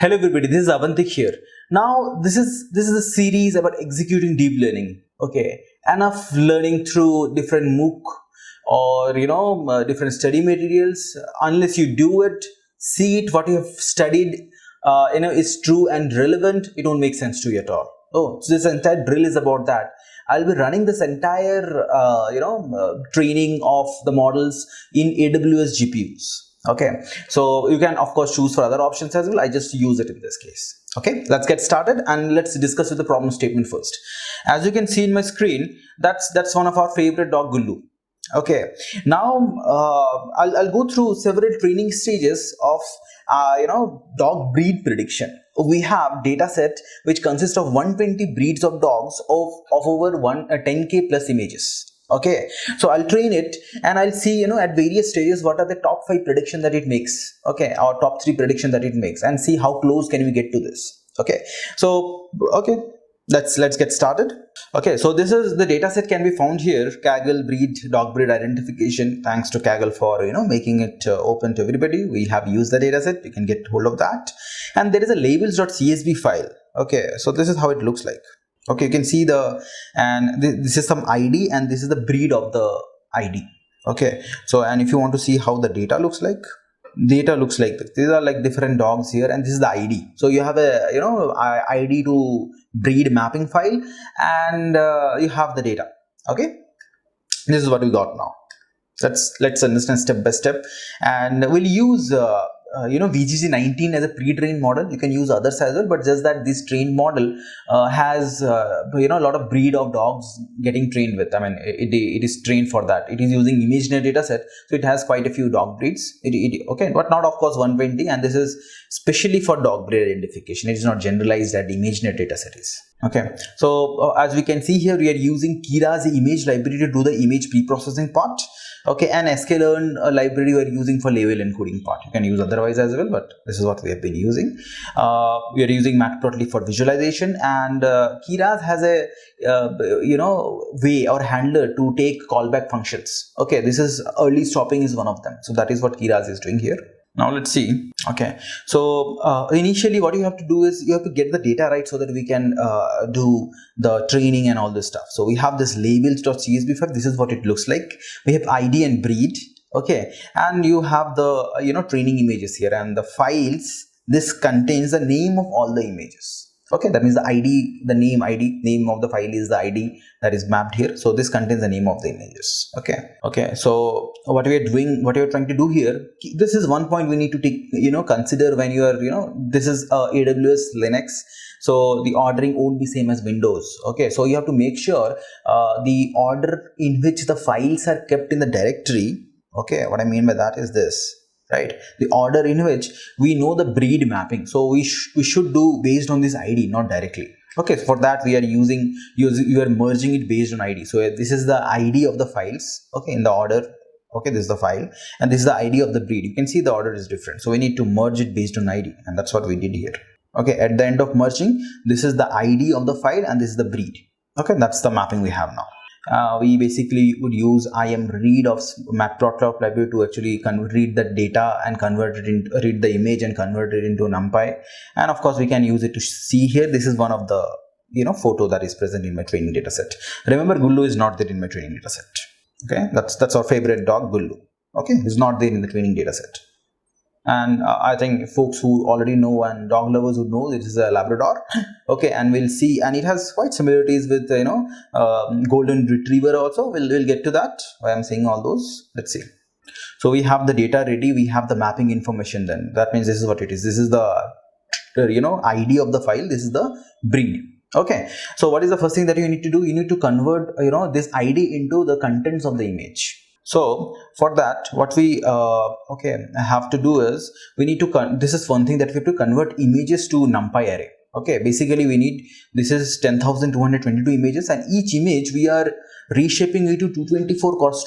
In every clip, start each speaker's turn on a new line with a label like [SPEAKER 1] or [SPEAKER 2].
[SPEAKER 1] Hello everybody, this is Avantik here. Now this is a series about executing deep learning. Okay, enough learning through different MOOC or different study materials. Unless you do it, see it, what you have studied, is true and relevant, it won't make sense to you at all. Oh, so this entire drill is about that. I'll be running this entire training of the models in AWS GPUs. Okay, so you can of course choose for other options as well. I just use it in this case. Okay, let's get started and let's discuss with the problem statement first. As you can see in my screen, that's one of our favorite dog, Gullu. Okay, now I'll go through several training stages of dog breed prediction. We have data set which consists of 120 breeds of dogs of over 10k plus images. Okay, so I'll train it and I'll see at various stages what are the top 5 prediction that it makes. Okay, or top 3 prediction that it makes, and see how close can we get to this. Okay, so let's get started. Okay, so this is the data set can be found here. KAGGe dog breed identification. Thanks to KAGGe for making it open to everybody. We have used the data set, you can get hold of that. And there is a labels.csv file. Okay, so this is how it looks like. Okay, you can see this is some ID and this is the breed of the ID. Okay, so and if you want to see how the data looks like this. These are like different dogs here, and this is the ID. So you have a ID to breed mapping file, and you have the data. Okay, this is what we got now. Let's understand step by step, and we'll use VGG19 as a pre-trained model. You can use others as well, but just that this trained model has a lot of breed of dogs getting trained with. I mean, it is trained for that. It is using ImageNet data set, so it has quite a few dog breeds. Okay, but not of course 120, and this is specially for dog breed identification. It is not generalized that ImageNet data set is. Okay, so as we can see here, we are using Keras image library to do the image pre-processing part. Okay, and sklearn library we are using for label encoding part. You can use otherwise as well, but this is what we have been using. We are using matplotlib for visualization, and Keras has a way or handler to take callback functions. Okay, this is early stopping is one of them. So that is what Keras is doing here. Now let's see. Okay, so initially what you have to do is you have to get the data right so that we can do the training and all this stuff. So we have this labels.csv file. This is what it looks like. We have ID and breed. Okay, and you have the training images here, and the files. This contains the name of all the images. Okay, that means the ID, the name of the file is the ID that is mapped here. So this contains the name of the images. Okay, so what we are trying to do here, this is one point we need to take, consider when you are, this is AWS Linux. So the ordering won't be same as Windows. Okay, so you have to make sure the order in which the files are kept in the directory. Okay, what I mean by that is this. Right, the order in which we know the breed mapping. So we should do based on this ID, not directly. Okay, so for that we are you are merging it based on ID. So this is the ID of the files. Okay, in the order. Okay, this is the file, and this is the ID of the breed. You can see the order is different. So we need to merge it based on ID, and that's what we did here. Okay, at the end of merging, this is the ID of the file, and this is the breed. Okay, that's the mapping we have now. We basically would use imread of matplotlib library to actually read the data and read the image and convert it into NumPy. And of course we can use it to see here. This is one of the photo that is present in my training data set. Remember, Gullu is not there in my training data set. Okay, that's our favorite dog, Gullu. Okay, it's not there in the training data set. And I think folks who already know and dog lovers who know this is a Labrador. Okay, and we'll see, and it has quite similarities with golden retriever also. We'll get to that. Why I'm saying all those. Let's see. So we have the data ready. We have the mapping information. Then that means this is what it is. This is the ID of the file. This is the breed. Okay. So what is the first thing that you need to do? You need to convert this ID into the contents of the image. So for that, what we have to do is we need to this is one thing that we have to convert images to NumPy array. Okay, basically we need, this is 10,222 images, and each image we are reshaping it to 224 cross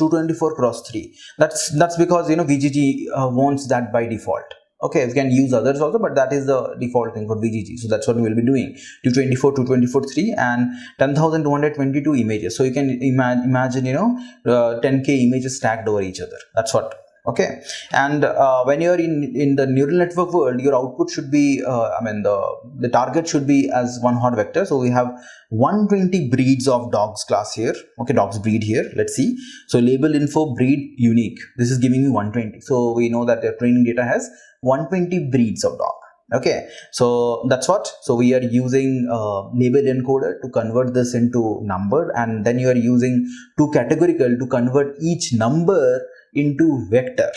[SPEAKER 1] 3. That's because VGG wants that by default. Okay, we can use others also, but that is the default thing for VGG. So that's what we will be doing. 224, 3 and 10,222 images. So you can imagine 10k images stacked over each other. That's what Okay, and when you're in the neural network world, your output should be the target should be as one hot vector. So we have 120 breeds of dogs class here. Okay, dogs breed here. Let's see. So label info breed unique. This is giving me 120. So we know that the training data has 120 breeds of dog. Okay, so that's what. So we are using label encoder to convert this into number, and then you are using to categorical to convert each number into vector.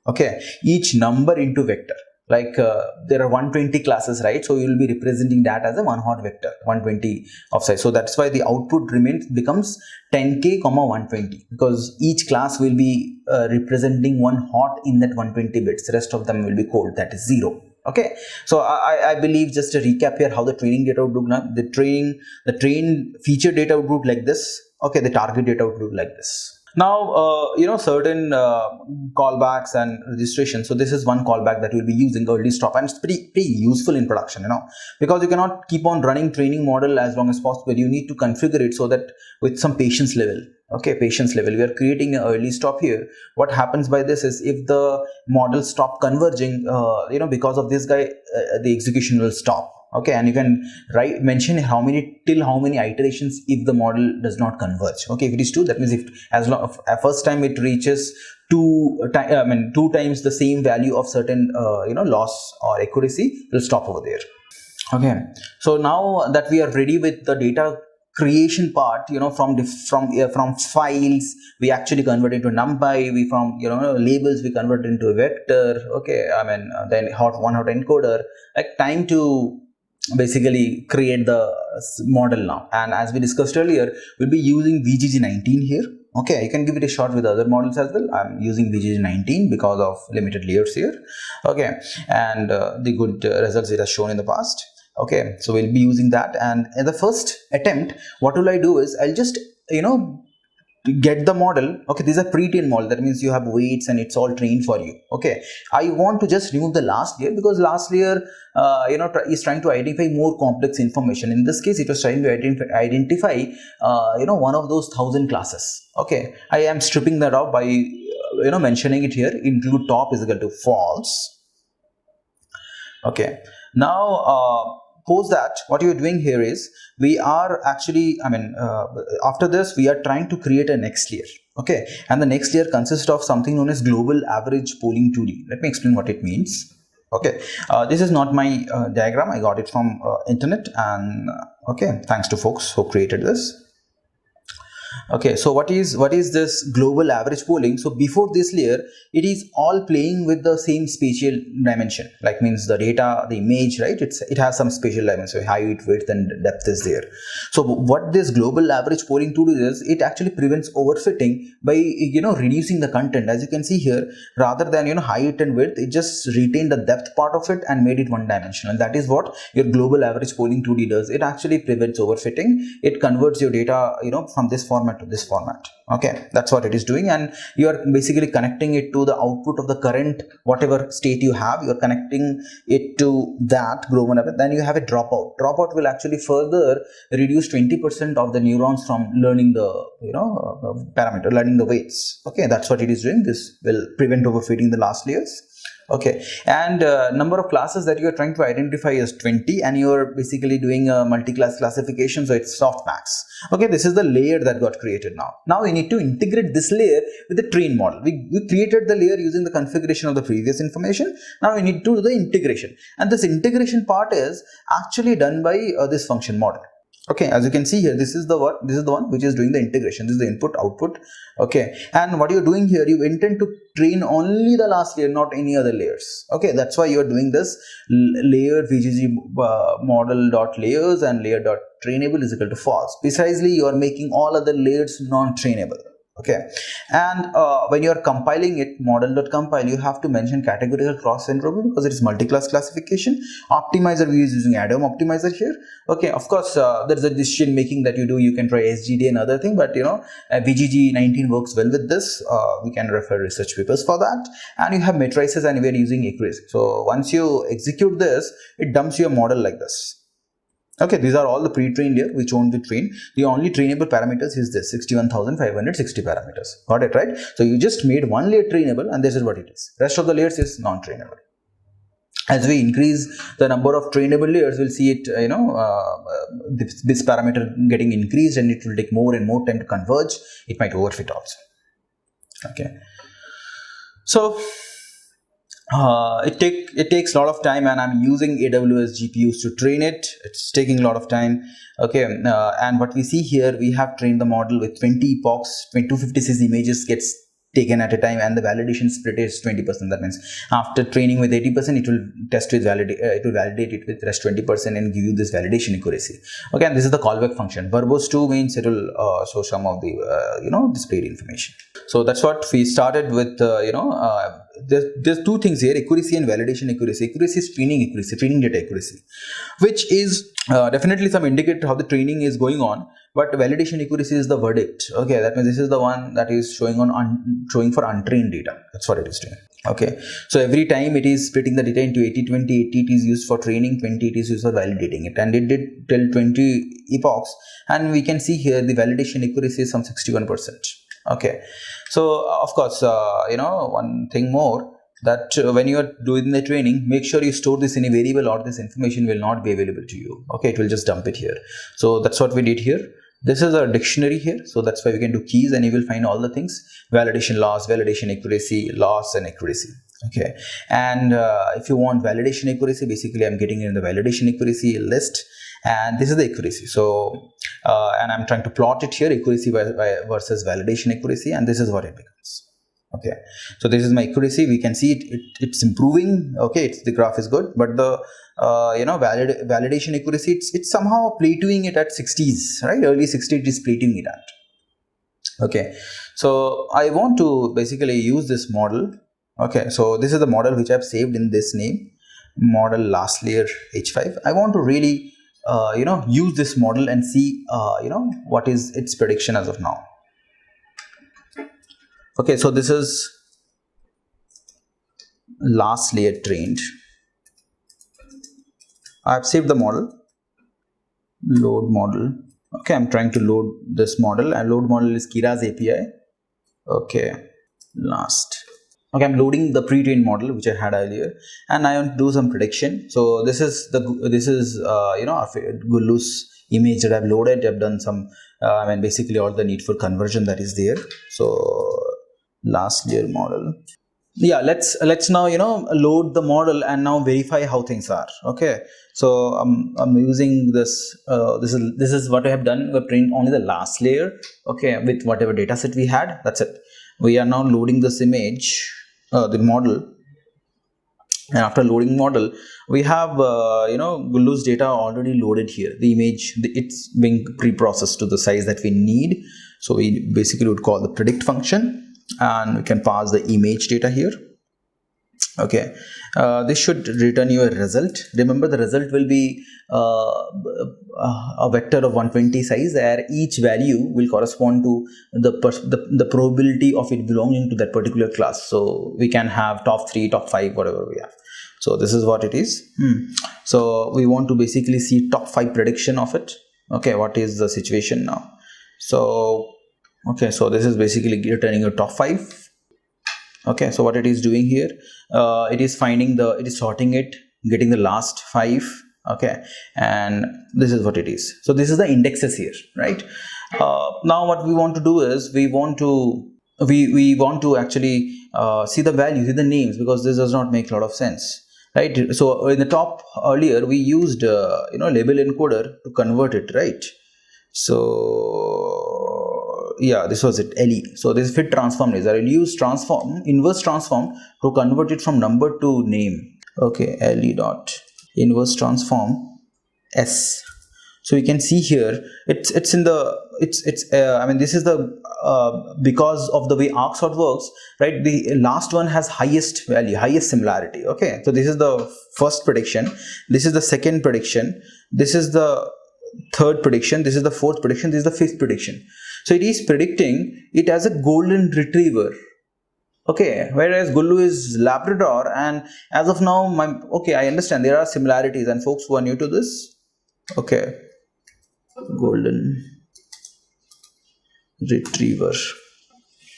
[SPEAKER 1] Okay, each number into vector. Like there are 120 classes, right? So you will be representing that as a one hot vector, 120 of size. So that's why the output becomes 10k comma 120, because each class will be representing one hot in that 120 bits. The rest of them will be cold, that is 0. Okay, so I believe, just a recap here, how the training data would look now. The train feature data would look like this. Okay, the target data would look like this. Now, certain callbacks and registration. So this is one callback that we'll be using, early stop, and it's pretty useful in production, because you cannot keep on running training model as long as possible. You need to configure it so that with some patience level. Okay, patience level. We are creating an early stop here. What happens by this is, if the model stop converging, because of this guy, the execution will stop. Okay, and you can mention how many iterations if the model does not converge. Okay, if it is 2, that means if first time it reaches 2 times the same value of certain loss or accuracy, will stop over there. Okay, so now that we are ready with the data creation part, from files we actually convert into numpy, from labels we convert into a vector. Okay, then one hot encoder, like time to basically create the model now. And as we discussed earlier, we'll be using VGG19 here. Okay, you can give it a shot with other models as well. I'm using VGG19 because of limited layers here. Okay, and the good results it has shown in the past. Okay, so we'll be using that, and in the first attempt, what will I do is, I'll just get the model. Okay, these are pre-trained model, that means you have weights and it's all trained for you. Okay, I want to just remove the last layer, because last layer is trying to identify more complex information. In this case, it was trying to identify one of those 1000 classes. Okay, I am stripping that out by mentioning it here, include top is equal to false. Okay, now post that, what you're doing here is, we are actually, after this, we are trying to create a next layer. Okay, and the next layer consists of something known as global average polling 2D. Let me explain what it means. Okay, this is not my diagram. I got it from internet, and okay, thanks to folks who created this. Okay, so what is this global average polling? So before this layer, it is all playing with the same spatial dimension, like means the data, the image, right? It has some spatial dimension, so height, width, and depth is there. So what this global average polling tool is, it actually prevents overfitting by reducing the content. As you can see here, rather than height and width, it just retained the depth part of it and made it one dimensional. And that is what your global average polling 2D does. It actually prevents overfitting. It converts your data from this format to this format. Okay, that's what it is doing, and you are basically connecting it to the output of the current whatever state you have. You are connecting it to that global. Then you have a dropout. Dropout will actually further reduce 20% of the neurons from learning the parameter, learning the weights. Okay, that's what it is doing. This will prevent overfitting the last layers. Okay, and number of classes that you are trying to identify is 20, and you are basically doing a multi-class classification, so it's softmax. Okay, this is the layer that got created now. Now we need to integrate this layer with the train model. We created the layer using the configuration of the previous information. Now we need to do the integration, and this integration part is actually done by this function model. Okay, as you can see here, this is the one which is doing the integration. This is the input output. Okay, and what you're doing here, you intend to train only the last layer, not any other layers. Okay, that's why you're doing this layer VGG model dot layers and layer dot trainable is equal to false. Precisely, you are making all other layers non-trainable. Okay, and when you are compiling it, model.compile, you have to mention categorical cross enrollment because it is multi-class classification. Optimizer, we is using Atom optimizer here. Okay, of course, there is a decision making that you do. You can try SGD and other thing, but VGG19 works well with this. We can refer research papers for that. And you have matrices, and we are using accuracy. So once you execute this, it dumps your model like this. Okay, these are all the pre-trained here which won't be trained. The only trainable parameters is this 61,560 parameters. Got it, right? So you just made one layer trainable, and this is what it is. Rest of the layers is non-trainable. As we increase the number of trainable layers, we'll see it, this parameter getting increased, and it will take more and more time to converge. It might overfit also. Okay. So it takes a lot of time, and I'm using AWS GPUs to train it. It's taking a lot of time. Okay, and what we see here, we have trained the model with 20 epochs, 256 images gets taken at a time, and the validation split is 20%. That means after training with 80%, it will test with it will validate it with rest 20% and give you this validation accuracy. Okay, and this is the callback function. Verbose 2 means it will show some of the displayed information. So that's what we started with. There's two things here: accuracy and validation accuracy. Accuracy is training accuracy, training data accuracy, which is definitely some indicator how the training is going on. But validation accuracy is the verdict. Okay, that means this is the one that is showing for untrained data. That's what it is doing. Okay, so every time it is splitting the data into 80-20. 80 it is used for training, 20 it is used for validating it, and it did till 20 epochs, and we can see here the validation accuracy is some 61%. Okay, so of course, one thing more, that when you are doing the training, make sure you store this in a variable, or this information will not be available to you. Okay, it will just dump it here. So that's what we did here. This is a dictionary here, so that's why we can do keys, and you will find all the things: validation loss, validation accuracy, loss, and accuracy. Okay, and if you want validation accuracy, basically I'm getting in the validation accuracy list, and this is the accuracy. So and I'm trying to plot it here, accuracy versus validation accuracy, and this is what it becomes. Okay, so this is my accuracy. We can see it's improving. Okay, the graph is good, but the validation accuracy, it's somehow plateauing it at 60s, right? Early 60s it is plateauing it at. Okay, so I want to basically use this model. Okay, so this is the model which I've saved in this name, model last layer H5. I want to really use this model and see what is its prediction as of now. Okay, so this is last layer trained. I've saved the model, load model. Okay, I'm trying to load this model, and load model is Keras API. Okay, last. Okay, I'm loading the pre-trained model which I had earlier, and I want to do some prediction. So this is Gullu's image that I've loaded. I've done some basically all the needful conversion that is there. So last layer model. Yeah, let's now load the model and now verify how things are. Okay, so I'm using this. This is what I have done. We've trained only the last layer. Okay, with whatever data set we had. That's it. We are now loading this image, the model, and after loading model, we have Gullu's data already loaded here. The image, it's being pre-processed to the size that we need. So we basically would call the predict function, and we can pass the image data here. Okay, this should return you a result. Remember, the result will be a vector of 120 size, where each value will correspond to the probability of it belonging to that particular class. So we can have top 3, top 5, whatever we have. So this is what it is. So we want to basically see top 5 prediction of it. Okay, what is the situation now? So okay, so this is basically returning your top 5. Okay, so what it is doing here, it is sorting it, getting the last 5. Okay, and this is what it is. So this is the indexes here, right? Now what we want to do is we want to actually see the values, see the names, because this does not make a lot of sense, right? So in the top earlier we used label encoder to convert it, right? So yeah, this was it, LE. So this is fit transform laser. I will use inverse transform to convert it from number to name. Okay, LE dot inverse transform S. So you can see here this is the because of the way arcsort works, right? The last one has highest value, highest similarity. Okay, so this is the first prediction, this is the second prediction, this is the third prediction, this is the fourth prediction, this is the fifth prediction. So it is predicting it as a golden retriever. Okay, whereas Gullu is Labrador, and as of now, I understand there are similarities, and folks who are new to this, Okay, golden retriever.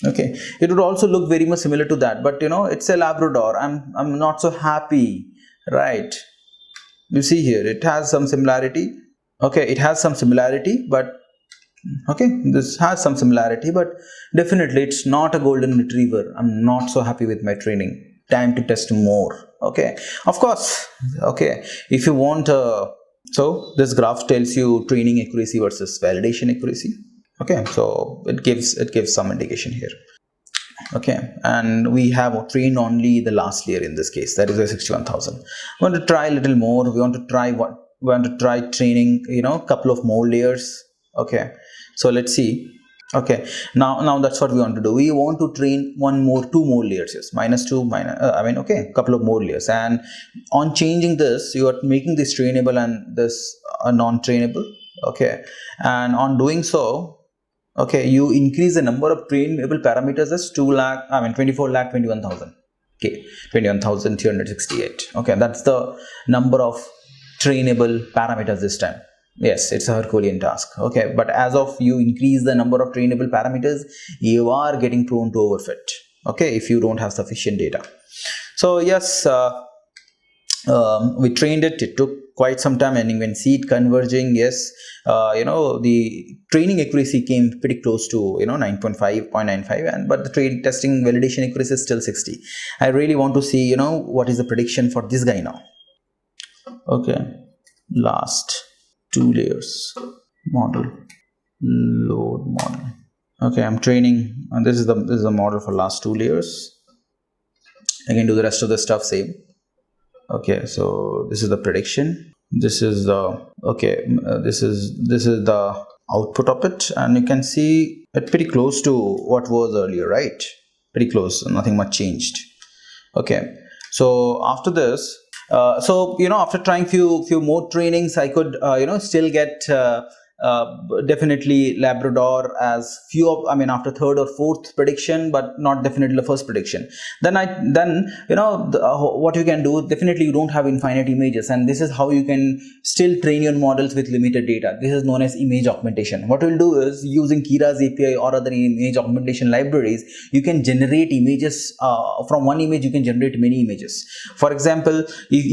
[SPEAKER 1] Okay, it would also look very much similar to that, but you know, it's a Labrador. I'm not so happy, right? You see here, it has some similarity. Okay, it has some similarity, but okay, this has some similarity, but definitely it's not a golden retriever. I'm not so happy with my training. Time to test more. Okay, of course. Okay, if you want, so this graph tells you training accuracy versus validation accuracy. Okay, so it gives some indication here. Okay, and we have trained only the last layer in this case, that is a 61,000. We want to try a little more. We want to try training, you know, a couple of more layers. Okay, so let's see. Okay, now that's what we want to do. We want to train two more layers. Yes, -2 okay, couple of more layers. And on changing this, you are making this trainable and this non-trainable. Okay, and on doing so, okay, you increase the number of trainable parameters as 24,21,000. Okay, 21,368. Okay, that's the number of trainable parameters this time. Yes, it's a Herculean task. Okay, but as of you increase the number of trainable parameters, you are getting prone to overfit. Okay, if you don't have sufficient data. So yes, we trained it. It took quite some time, and you can see it converging. Yes, you know, the training accuracy came pretty close to, you know, 9.5.95, and but the testing validation accuracy is still 60. I really want to see, you know, what is the prediction for this guy now. Okay, last 2 layers model, load model. Okay, I'm training, and this is the model for last 2 layers. I can do the rest of the stuff same. Okay, so this is the prediction. This is the this is the output of it, and you can see it pretty close to what was earlier, right? Pretty close, nothing much changed. Okay, so after this, so you know, after trying few more trainings, I could you know, still get definitely Labrador as after third or fourth prediction, but not definitely the first prediction. Then you know, what you can do, definitely you don't have infinite images, and this is how you can still train your models with limited data. This is known as image augmentation. What we'll do is, using Keras API or other image augmentation libraries, you can generate images from one image. You can generate many images. For example, if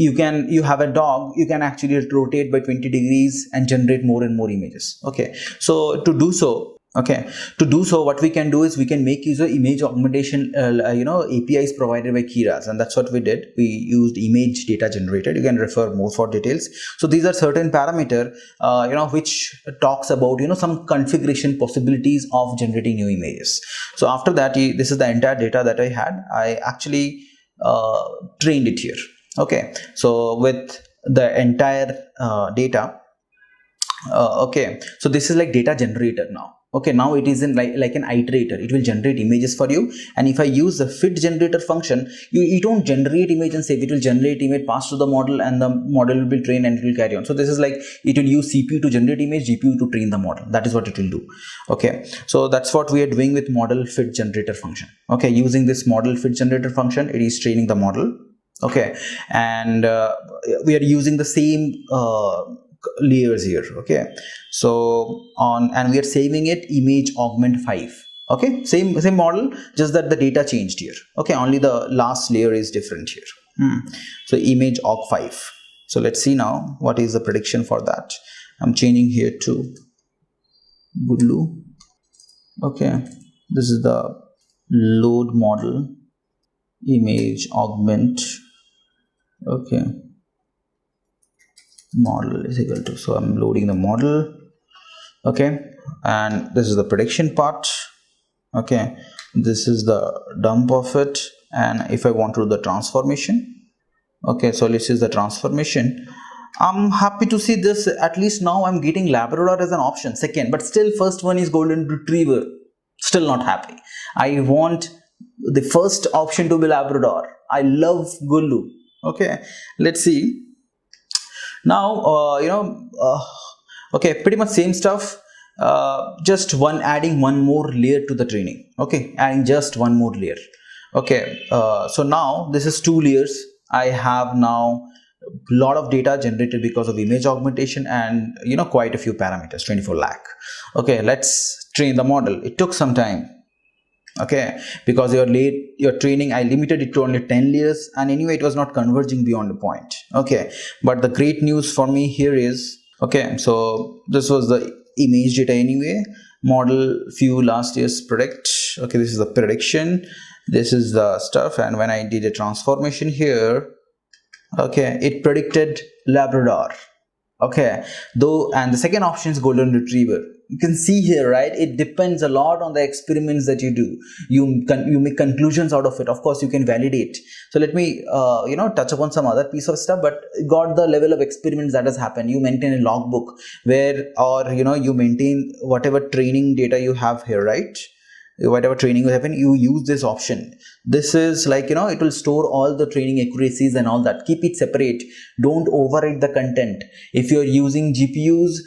[SPEAKER 1] you have a dog, you can actually rotate by 20 degrees and generate more and more images. Okay, so to do so, what we can do is, we can make use of image augmentation you know, APIs provided by Keras, and that's what we did. We used image data generated. You can refer more for details. So these are certain parameter you know, which talks about, you know, some configuration possibilities of generating new images. So after that, this is the entire data that I had. I actually trained it here. Okay, so with the entire data. Okay, so this is like data generator now. Okay, now it is in like an iterator. It will generate images for you, and if I use the fit generator function, you don't generate image and save. It will generate image, pass to the model, and the model will be trained, and it will carry on. So this is like, it will use CPU to generate image, GPU to train the model. That is what it will do. Okay, so that's what we are doing with model fit generator function. Okay, using this model fit generator function, it is training the model. Okay, and we are using the same layers here. Okay, so and we are saving it image augment 5. Okay, same model, just that the data changed here. Okay, only the last layer is different here. So image aug 5. So let's see now what is the prediction for that. I'm changing here to Gulu. Okay, this is the load model, image augment. Okay, model is equal to, so I'm loading the model. Okay, and this is the prediction part. Okay, this is the dump of it, and if I want to do the transformation. Okay, so this is the transformation. I'm happy to see this. At least now I'm getting Labrador as an option, second, but still first one is golden retriever. Still not happy. I want the first option to be Labrador. I love Gulu. Okay, let's see. Now, you know, okay, pretty much same stuff, just adding one more layer to the training. Okay, adding just one more layer. Okay, so now this is 2 layers. I have now lot of data generated because of image augmentation, and quite a few parameters, 24 lakh. Okay, let's train the model. It took some time. Okay, because your training, I limited it to only 10 layers, and anyway it was not converging beyond the point. Okay, but the great news for me here is, okay, so this was the image data anyway. Model few last year's predict. Okay, this is the prediction, this is the stuff, and when I did a transformation here, okay, it predicted Labrador. Okay, though, and the second option is golden retriever. You can see here, right, it depends a lot on the experiments that you do. You make conclusions out of it. Of course you can validate. So let me touch upon some other piece of stuff, but got the level of experiments that has happened. You maintain a logbook where, or you maintain whatever training data you have here, right? Whatever training you have, you use this option. This is like, it will store all the training accuracies and all that. Keep it separate. Don't overwrite the content. If you're using GPUs,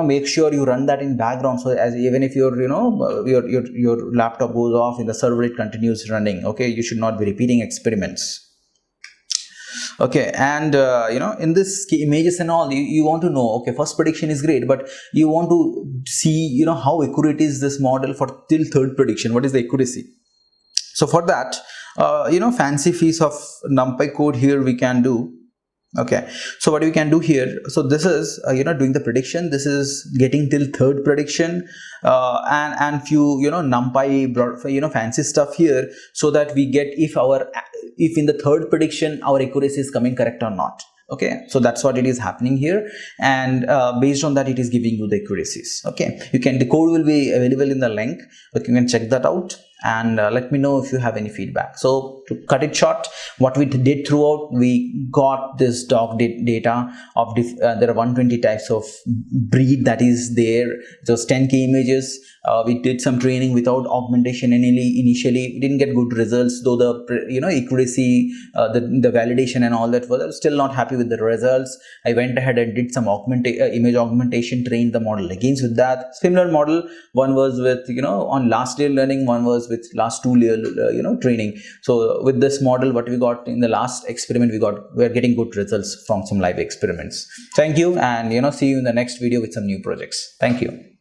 [SPEAKER 1] make sure you run that in background, so as even if your laptop goes off, in the server it continues running. Okay, you should not be repeating experiments. Okay, and in this images and all, you want to know, okay, first prediction is great, but you want to see how accurate is this model for till third prediction. What is the accuracy? So for that, fancy piece of NumPy code here we can do. Okay, so what we can do here, so this is doing the prediction, this is getting till third prediction, and few NumPy fancy stuff here, so that we get if in the third prediction our accuracy is coming correct or not. Okay, so that's what it is happening here, and based on that it is giving you the accuracies. Okay, the code will be available in the link, but you can check that out, and let me know if you have any feedback. So to cut it short, what we did throughout, we got this dog data of there are 120 types of breed that is there. Those 10k images. We did some training without augmentation initially. We didn't get good results, though the accuracy, the validation and all that, was still not happy with the results. I went ahead and did some image augmentation, trained the model against with that. Similar model, one was with on last layer learning, one was with last 2 layer training. So with this model, what we got in the last experiment, we are getting good results from some live experiments. Thank you, and see you in the next video with some new projects. Thank you.